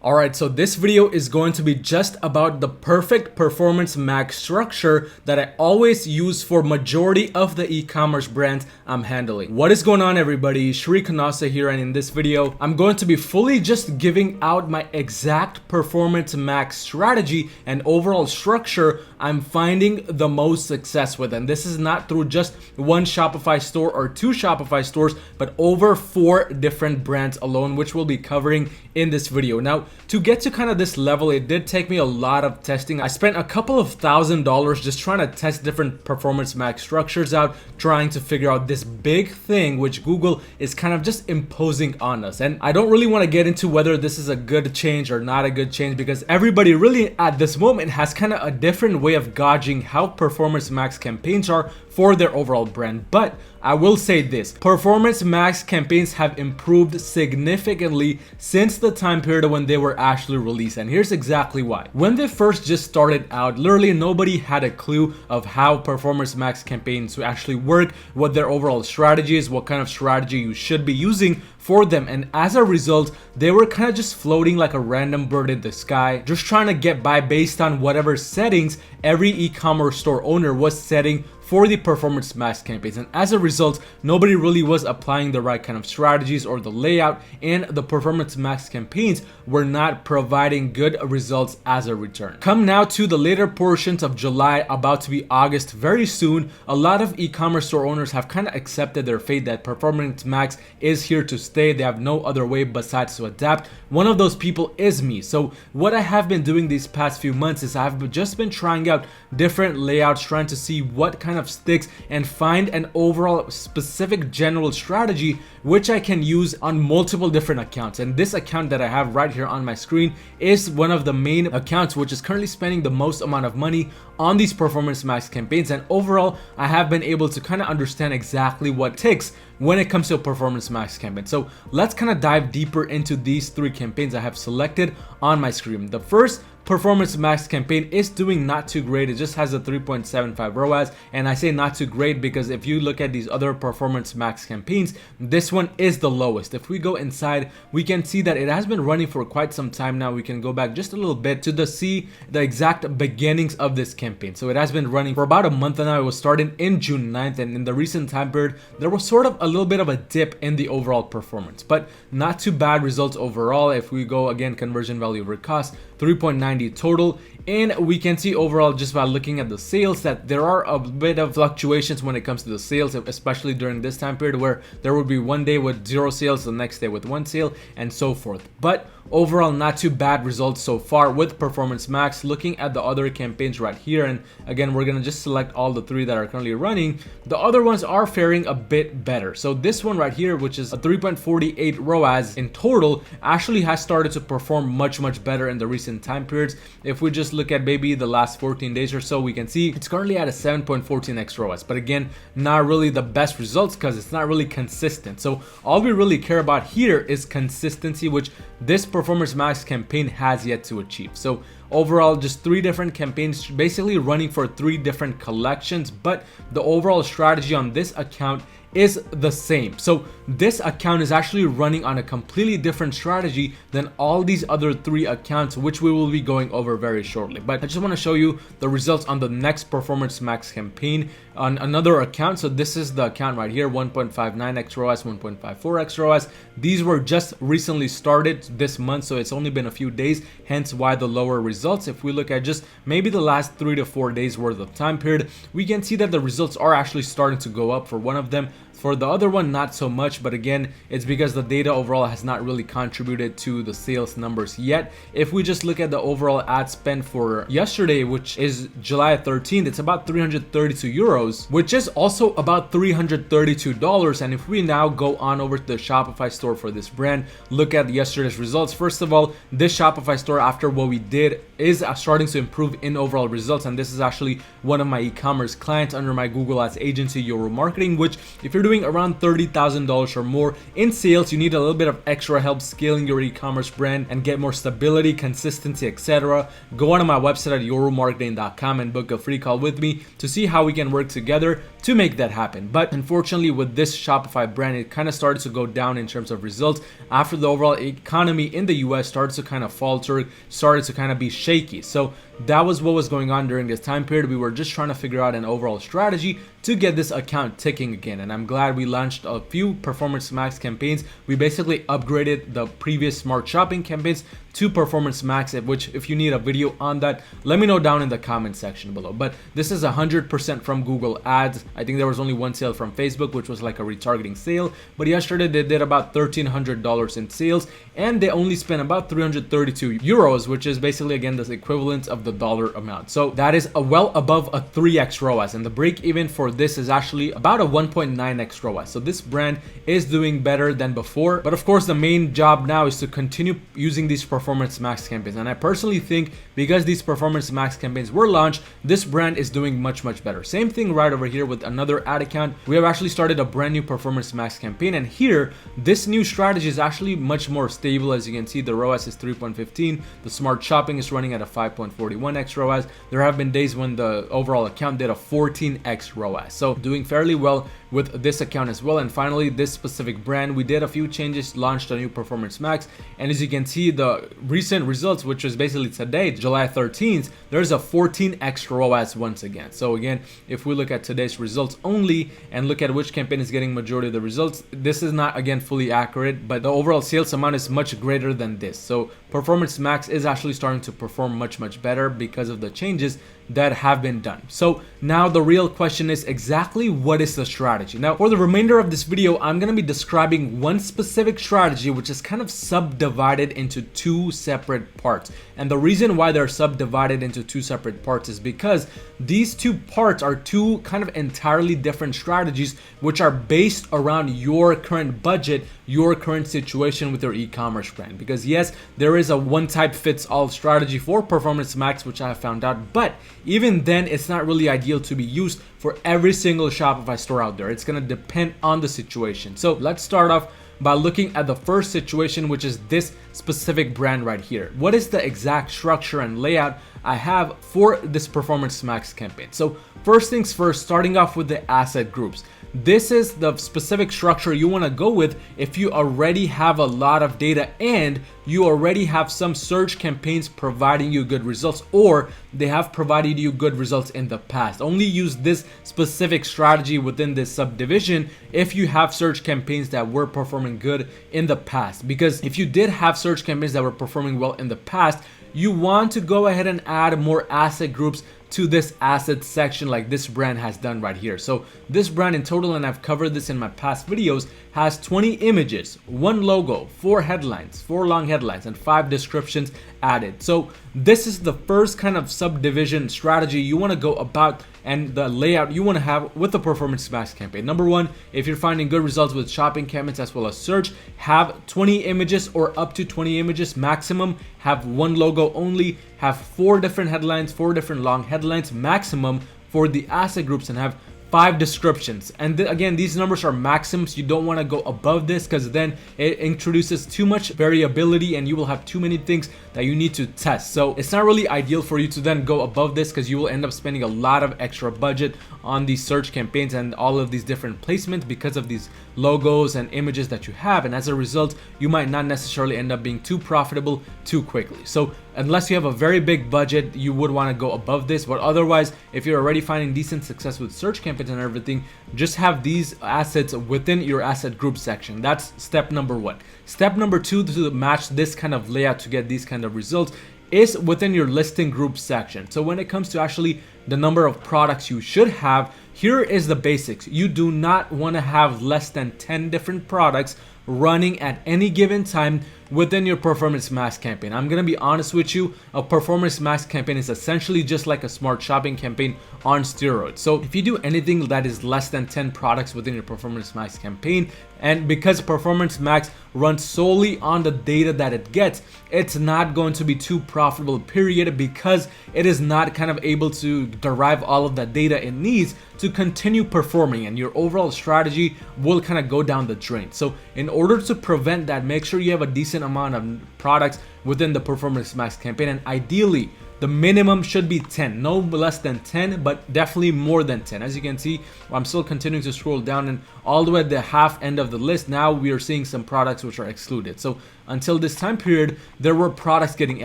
Alright, so this video is going to be just about the perfect performance max structure that I always use for majority of the e-commerce brands I'm handling. What is going on, everybody? Shri Kanasa here, and in this video I'm going to be fully just giving out my exact performance max strategy and overall structure I'm finding the most success with. And this is not through just one Shopify store or two Shopify stores, but over 4 different brands alone, which we'll be covering in this video. Now, to get to kind of this level, it did take me a lot of testing. I spent a couple of $1,000s just trying to test different performance max structures out, trying to figure out this big thing which Google is kind of just imposing on us. And I don't really want to get into whether this is a good change or not a good change, because everybody really at this moment has kind of a different way of gauging how performance max campaigns are for their overall brand. But I will say this: performance max campaigns have improved significantly since the time period when they were actually released, and here's exactly why. When they first just started out, literally nobody had a clue of how performance max campaigns actually work, what their overall strategy is, what kind of strategy you should be using for them. And as a result, they were kind of just floating like a random bird in the sky, just trying to get by based on whatever settings every e-commerce store owner was setting for the performance max campaigns. And as a result, nobody really was applying the right kind of strategies or the layout, and the performance max campaigns were not providing good results as a return. Come now to the later portions of July, about to be August very soon, a lot of e-commerce store owners have kind of accepted their fate that performance max is here to stay. They have no other way besides to adapt. One of those people is me. So what I have been doing these past few months is I've just been trying out different layouts, trying to see what kind of sticks and find an overall specific general strategy which I can use on multiple different accounts. And this account that I have right here on my screen is one of the main accounts which is currently spending the most amount of money on these performance max campaigns. And overall, I have been able to kind of understand exactly what ticks when it comes to a performance max campaign. So let's kind of dive deeper into these 3 campaigns I have selected on my screen. The first performance max campaign is doing not too great. It just has a 3.75 ROAS, and I say not too great because if you look at these other performance max campaigns, this one is the lowest. If we go inside, we can see that it has been running for quite some time now. We can go back just a little bit to see the exact beginnings of this campaign. So it has been running for about a month now. It was started in June 9th, and in the recent time period, there was sort of a little bit of a dip in the overall performance, but not too bad results overall. If we go again, conversion value over cost, 3.90 total, and we can see overall just by looking at the sales that there are a bit of fluctuations when it comes to the sales, especially during this time period where there would be one day with 0 sales, the next day with 1 sale, and so forth. But overall, not too bad results so far with performance max. Looking at the other campaigns right here, and again, we're gonna just select all the 3 that are currently running. The other ones are faring a bit better. So this one right here, which is a 3.48 ROAS in total, actually has started to perform much better in the recent time periods. If we just look at maybe the last 14 days or so, we can see it's currently at a 7.14x ROAS, but again, not really the best results because it's not really consistent. So all we really care about here is consistency, which this performance max campaign has yet to achieve. So overall, just 3 different campaigns basically running for 3 different collections, but the overall strategy on this account is the same. So this account is actually running on a completely different strategy than all these other 3 accounts, which we will be going over very shortly. But I just want to show you the results on the next performance max campaign on another account. So this is the account right here, 1.59x ROAS, 1.54x ROAS. These were just recently started this month, so it's only been a few days, hence why the lower results. If we look at just maybe the last 3 to 4 days worth of time period, we can see that the results are actually starting to go up for one of them. For the other one, not so much, but again, it's because the data overall has not really contributed to the sales numbers yet. If we just look at the overall ad spend for yesterday, which is July 13th, it's about 332 euros, which is also about $332. And if we now go on over to the Shopify store for this brand, look at yesterday's results. First of all, this Shopify store, after what we did, is starting to improve in overall results. And this is actually one of my e-commerce clients under my Google Ads agency, Euro Marketing, which if you're doing around $30,000 or more in sales, you need a little bit of extra help scaling your e-commerce brand and get more stability, consistency, etc. Go on to my website at euromarketing.com and book a free call with me to see how we can work together to make that happen. But unfortunately, with this Shopify brand, it kind of started to go down in terms of results after the overall economy in the US started to kind of falter, started to kind of be shaky. So that was what was going on during this time period. We were just trying to figure out an overall strategy to get this account ticking again. And I'm glad we launched a few Performance Max campaigns. We basically upgraded the previous Smart Shopping campaigns to Performance Max, which if you need a video on that, let me know down in the comment section below. But this is 100% from Google Ads. I think there was only one sale from Facebook, which was like a retargeting sale. But yesterday they did about $1,300 in sales, and they only spent about 332 euros, which is basically, again, the equivalent of the dollar amount. So that is well above a 3x ROAS, and the break even for this is actually about a 1.9x ROAS. So this brand is doing better than before. But of course, the main job now is to continue using these Performance Max campaigns. And I personally think because these Performance Max campaigns were launched, this brand is doing much better. Same thing right over here with another ad account. We have actually started a brand new Performance Max campaign, and here this new strategy is actually much more stable. As you can see, the ROAS is 3.15. The Smart Shopping is running at a 5.41x ROAS. There have been days when the overall account did a 14x ROAS. So doing fairly well with this account as well. And finally, this specific brand, we did a few changes, launched a new Performance Max, and as you can see, the recent results, which is basically today, July 13th, there's a 14x ROAS once again. So again, if we look at today's results only and look at which campaign is getting majority of the results, this is not, again, fully accurate, but the overall sales amount is much greater than this. So Performance Max is actually starting to perform much better because of the changes that have been done. So now the real question is exactly what is the strategy? Now, for the remainder of this video, I'm going to be describing one specific strategy, which is kind of subdivided into two separate parts. And the reason why they're subdivided into two separate parts is because these two parts are two kind of entirely different strategies, which are based around your current budget, your current situation with your e-commerce brand. Because yes, there is a one type fits all strategy for Performance Max, which I have found out, but even then, it's not really ideal to be used for every single Shopify store out there. It's going to depend on the situation. So let's start off by looking at the first situation, which is this specific brand right here. What is the exact structure and layout I have for this Performance Max campaign? So first things first, starting off with the asset groups. This is the specific structure you want to go with if you already have a lot of data and you already have some search campaigns providing you good results, or they have provided you good results in the past. Only use this specific strategy within this subdivision if you have search campaigns that were performing good in the past. Because if you did have search campaigns that were performing well in the past, you want to go ahead and add more asset groups to this asset section like this brand has done right here. So this brand in total, and I've covered this in my past videos, has 20 images, 1 logo, 4 headlines, 4 long headlines, and 5 descriptions added. So this is the first kind of subdivision strategy you want to go about, and the layout you want to have with the Performance Max campaign. Number one, if you're finding good results with shopping campaigns as well as search, have 20 images or up to 20 images maximum, have 1 logo only, have 4 different headlines, 4 different long headlines maximum for the asset groups, and have 5 descriptions. And again, these numbers are maximums. You don't want to go above this because then it introduces too much variability and you will have too many things that you need to test. So it's not really ideal for you to then go above this because you will end up spending a lot of extra budget on these search campaigns and all of these different placements because of these logos and images that you have. And as a result, you might not necessarily end up being too profitable too quickly. So unless you have a very big budget, you would want to go above this. But otherwise, if you're already finding decent success with search campaigns and everything, just have these assets within your asset group section. That's step number 1. Step number 2 to match this kind of layout to get these kind of results is within your listing group section. So when it comes to actually the number of products you should have, here is the basics. You do not want to have less than 10 different products running at any given time within your Performance Max campaign. I'm gonna be honest with you, a Performance Max campaign is essentially just like a Smart Shopping campaign on steroids. So if you do anything that is less than 10 products within your Performance Max campaign, and because Performance Max runs solely on the data that it gets, it's not going to be too profitable, period, because it is not kind of able to derive all of that data it needs to continue performing, and your overall strategy will kind of go down the drain. So in order to prevent that, make sure you have a decent amount of products within the Performance Max campaign, and ideally the minimum should be 10, no less than 10, but definitely more than 10. As you can see, I'm still continuing to scroll down, and all the way at the half end of the list, now we are seeing some products which are excluded. So until this time period, there were products getting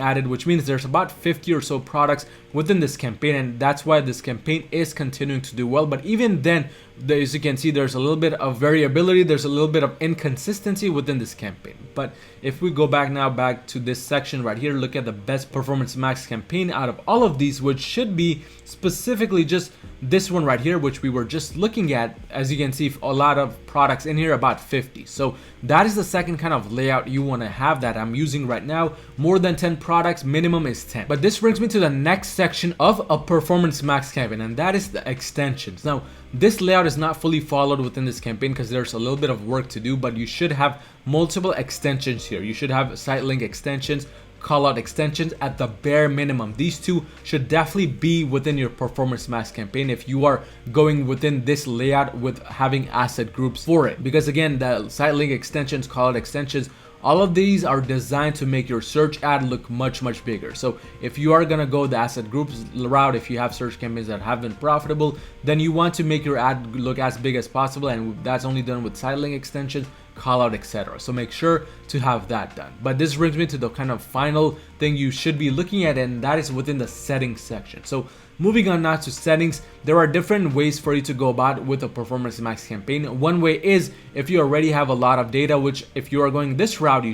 added, which means there's about 50 or so products within this campaign, and that's why this campaign is continuing to do well. But even then, as you can see, there's a little bit of variability, there's a little bit of inconsistency within this campaign. But if we go back to this section right here, look at the best Performance Max campaign out of all of these, which should be specifically just this one right here, which we were just looking at. As you can see, a lot of products in here, about 50. So that is the second kind of layout you want to have that I'm using right now. More than 10 products, minimum is 10. But this brings me to the next section of a Performance Max campaign, and that is the extensions. Now, this layout is not fully followed within this campaign because there's a little bit of work to do, but you should have multiple extensions here. You should have site link extensions, callout extensions at the bare minimum. These two should definitely be within your Performance Max campaign if you are going within this layout with having asset groups for it. Because again, the site link extensions, callout extensions, all of these are designed to make your search ad look much bigger. So if you are gonna go the asset groups route, if you have search campaigns that have been profitable, then you want to make your ad look as big as possible, and that's only done with site link extensions, call out, etc. So make sure to have that done. But this brings me to the kind of final thing you should be looking at, and that is within the settings section. So moving on now to settings, there are different ways for you to go about with a Performance Max campaign. One way is if you already have a lot of data, which if you are going this route,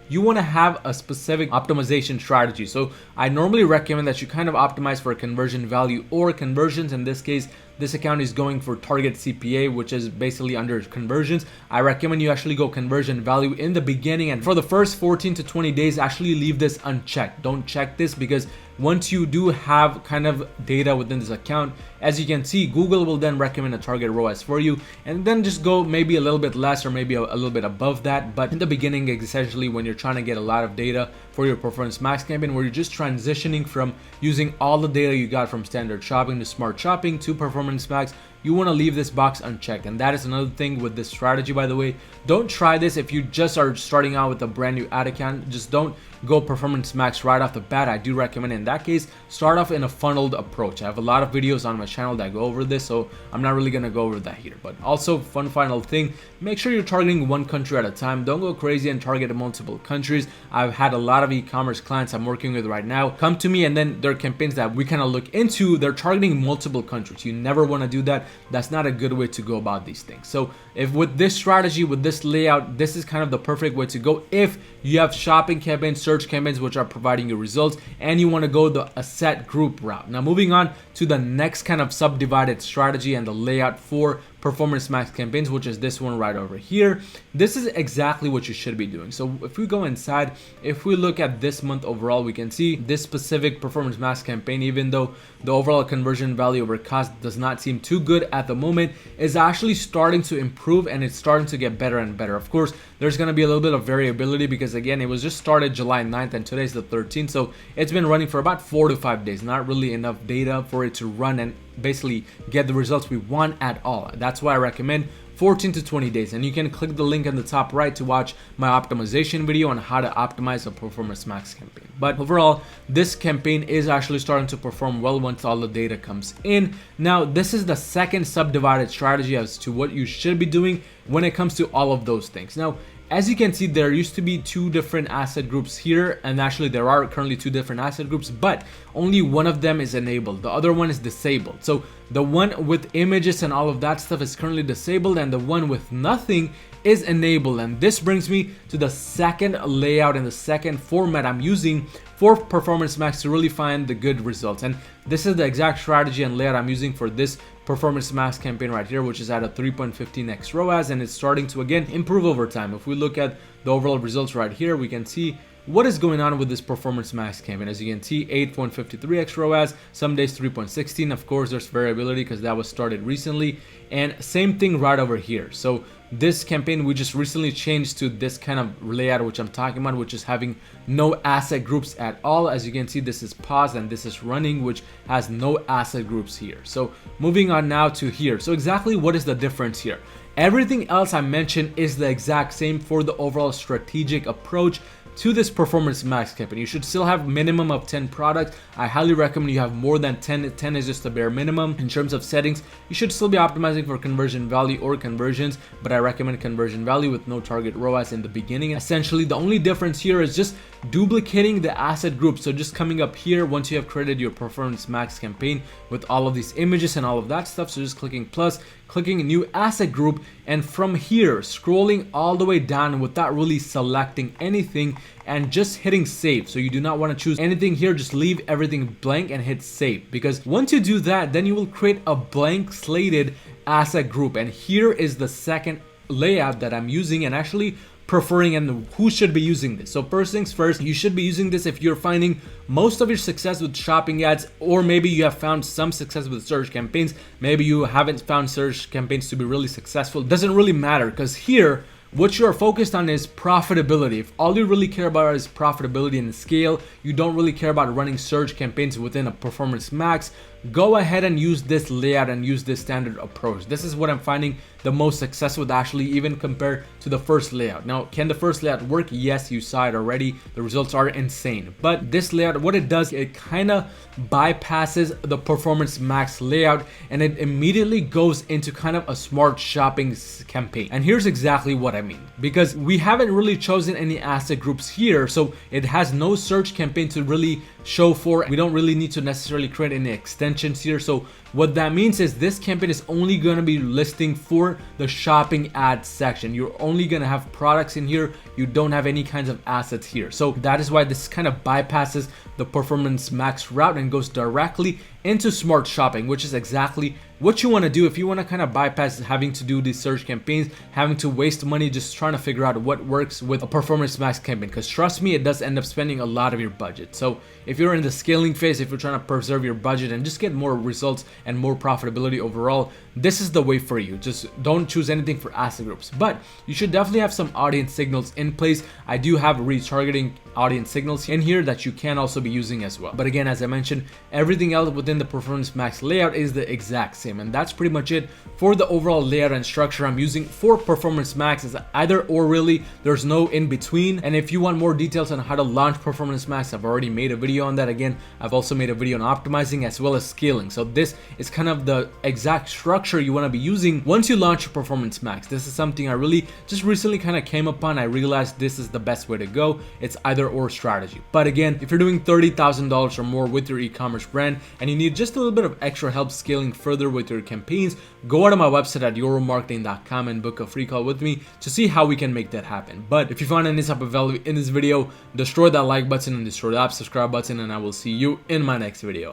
you want to have a specific optimization strategy. So I normally recommend that you kind of optimize for conversion value or conversions. In this case, this account is going for target CPA, which is basically under conversions. I recommend you actually go conversion value in the beginning, and for the first 14 to 20 days, actually leave this unchecked. Don't check this, because once you do have kind of data within this account, as you can see, Google will then recommend a target ROAS for you, and then just go maybe a little bit less or maybe a little bit above that. But in the beginning, essentially when you're trying to get a lot of data for your Performance Max campaign, where you're just transitioning from using all the data you got from standard shopping to smart shopping to Performance Max, you want to leave this box unchecked. And that is another thing with this strategy, by the way. Don't try this if you just are starting out with a brand new ad account. Just don't go Performance Max right off the bat. I do recommend in that case, start off in a funneled approach. I have a lot of videos on my channel that go over this, so I'm not really going to go over that here. But also, fun final thing, make sure you're targeting one country at a time. Don't go crazy and target multiple countries. I've had a lot of e-commerce clients I'm working with right now come to me, and then their campaigns that we kind of look into, they're targeting multiple countries. You never want to do that. That's not a good way to go about these things. So if with this strategy, with this layout, this is kind of the perfect way to go if you have shopping campaigns, search campaigns which are providing you results, and you want to go the asset group route. Now moving on to the next kind of subdivided strategy and the layout for Performance Max campaigns, which is this one right over here. This is exactly what you should be doing. So if we go inside, if we look at this month overall, we can see this specific Performance Max campaign, even though the overall conversion value over cost does not seem too good at the moment, is actually starting to improve, and it's starting to get better and better. Of course, there's going to be a little bit of variability because again, it was just started July 9th and today's the 13th. So it's been running for about 4 to 5 days, not really enough data for it to run and basically get the results we want at all. That's why I recommend 14 to 20 days, and you can click the link in the top right to watch my optimization video on how to optimize a Performance Max campaign. But overall, this campaign is actually starting to perform well once all the data comes in. Now, this is the second subdivided strategy as to what you should be doing when it comes to all of those things. Now, as you can see, there used to be 2 different asset groups here, and actually there are currently 2 different asset groups, but only one of them is enabled. The other one is disabled. So the one with images and all of that stuff is currently disabled, and the one with nothing is enabled. And this brings me to the second layout and the second format I'm using for Performance Max to really find the good results. And this is the exact strategy and layout I'm using for this Performance Max campaign right here, which is at a 3.15x ROAS, and it's starting to again improve over time. If we look at the overall results right here, we can see what is going on with this Performance Max campaign. As you can see, 8.53x ROAS, some days 3.16. Of course, there's variability because that was started recently, and same thing right over here. So this campaign, we just recently changed to this kind of layout which I'm talking about, which is having no asset groups at all. As you can see, this is paused and this is running, which has no asset groups here. So moving on now to here. So exactly what is the difference here? Everything else I mentioned is the exact same for the overall strategic approach. to this Performance Max campaign. You should still have minimum of 10 products. I highly recommend you have more than 10. 10 is just the bare minimum. In terms of settings, you should still be optimizing for conversion value or conversions, but I recommend conversion value with no target ROAS in the beginning. Essentially, the only difference here is just duplicating the asset group. So just coming up here once you have created your Performance Max campaign with all of these images and all of that stuff. So just clicking plus, clicking new asset group, and from here scrolling all the way down without really selecting anything and just hitting save. So you do not want to choose anything here, just leave everything blank and hit save, because once you do that, then you will create a blank slated asset group. And here is the second layout that I'm using and actually preferring, and who should be using this. So first things first, you should be using this if you're finding most of your success with shopping ads, or maybe you have found some success with search campaigns. Maybe you haven't found search campaigns to be really successful. It doesn't really matter, because here what you are focused on is profitability. If all you really care about is profitability and scale, you don't really care about running search campaigns within a Performance Max, go ahead and use this layout and use this standard approach. This is what I'm finding the most success with, actually, even compared to the first layout. Now, can the first layout work? Yes, you saw it already. The results are insane. But this layout, what it does, it kind of bypasses the Performance Max layout and it immediately goes into kind of a smart shopping campaign. And here's exactly what I mean, because we haven't really chosen any asset groups here, so it has no search campaign to really show for. We don't really need to necessarily create any extensions here. So what that means is this campaign is only going to be listing for the shopping ad section. You're only going to have products in here. You don't have any kinds of assets here. So that is why this kind of bypasses the Performance Max route and goes directly into smart shopping, which is exactly what you want to do if you want to kind of bypass having to do these search campaigns, having to waste money just trying to figure out what works with a Performance Max campaign. Because trust me, it does end up spending a lot of your budget. So if you're in the scaling phase, if you're trying to preserve your budget and just get more results and more profitability overall, this is the way for you. Just don't choose anything for asset groups, but you should definitely have some audience signals in place. I do have retargeting audience signals in here that you can also be using as well. But again, as I mentioned, everything else within the Performance Max layout is the exact same. And that's pretty much it for the overall layout and structure I'm using for Performance Max. Is either or, really. There's no in between. And if you want more details on how to launch Performance Max, I've already made a video on that. Again, I've also made a video on optimizing as well as scaling. So this is kind of the exact structure you want to be using once you launch your Performance Max. This is something I really just recently kind of came upon. I realized this is the best way to go. It's either or strategy. But again, if you're doing $30,000 or more with your e-commerce brand and you need just a little bit of extra help scaling further with your campaigns, go out to my website at euromarketing.com and book a free call with me to see how we can make that happen. But if you found any type of value in this video, destroy that like button and destroy that subscribe button, and I will see you in my next video.